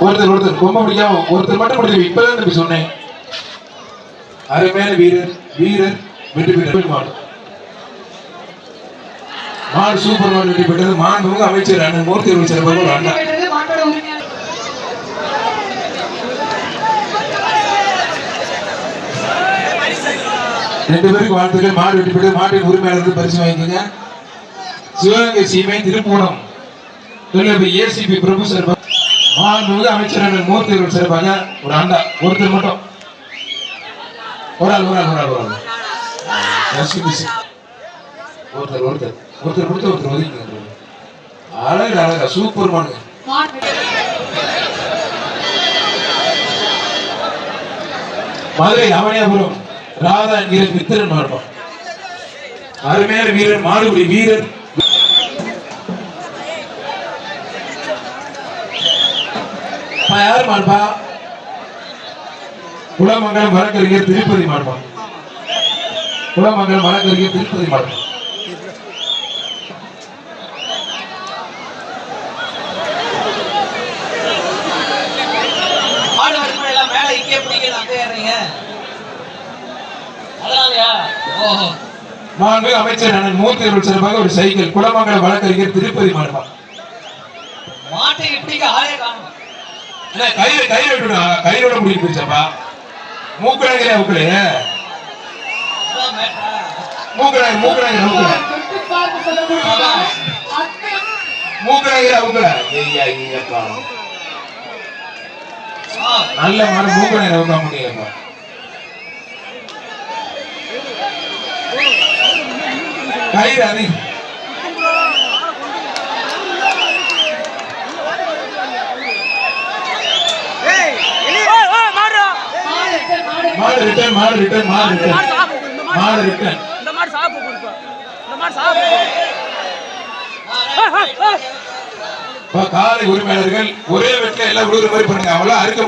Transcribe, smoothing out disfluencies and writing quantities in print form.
ஒருத்தர் ரொம்ப பிடிக்காம ஒருத்தர் மட்டும் முடியும். இப்பதான் தம்பி சொன்னேன். அருமையான வீரர் வெற்றி பெற்ற மாடு. மாடு சூப்பர் மாடு வெற்றி பெற்றது. மாண்புமிகு அமைச்சர் அண்ணன் மூர்த்தி அமைச்சர் அவர்கள் அண்ணா. ரெண்டு பேருக்கு வாழ்த்துக்கள். மாடு வெற்றி பெற்றது. மாட்டின் உரிமையாளருக்கு பரிசு வாங்கிக்கங்க. சிவகங்கை சீமை திருப்பூரம் ஏசிபி பிரபு சார் மாண்புமிகு அமைச்சர் அண்ணன் மூர்த்தி அவர்கள் சிறப்பாக ஒரு அண்டா. ஒருத்தர் மட்டும் ஒரு ஆள் ஒருத்தர் கொடுத்து ஒருத்தர் ஒதுக்கி. அழகா சூப்பர் மாடு. மதுரை அவனியாபுரம் ராதா என்கிற மித்திரன் மாடுபா. அருமையான வீரர் மாடுபடி வீரர். யார் மாடுபா? குலமங்கலம் வழக்கறிஞர் திருப்பதி மாடுபா. குலமங்கலம் வழக்கறிஞர் திருப்பதி மாடுபா. அமைச்சர் அண்ணன் மூர்த்தி அவர்கள் சிறப்பாக ஒரு சைக்கிள். குலமங்கலம் வழக்கறிஞர் திருப்பதி மாடுபா. மாட்டை இப்படிக்கு ஆளே காணும். கையோட முடிவு போயிச்சப்பா. மூக்கடாங்க நல்ல மாடு மூக்கடாங்க ஊக்க முடியப்பா. கயிறு அது காலை உரிமையாளர்கள் ஒரே வெட்டில எல்லாம் விடுற மாதிரி பண்ணுங்க. அவங்கள அறுக்க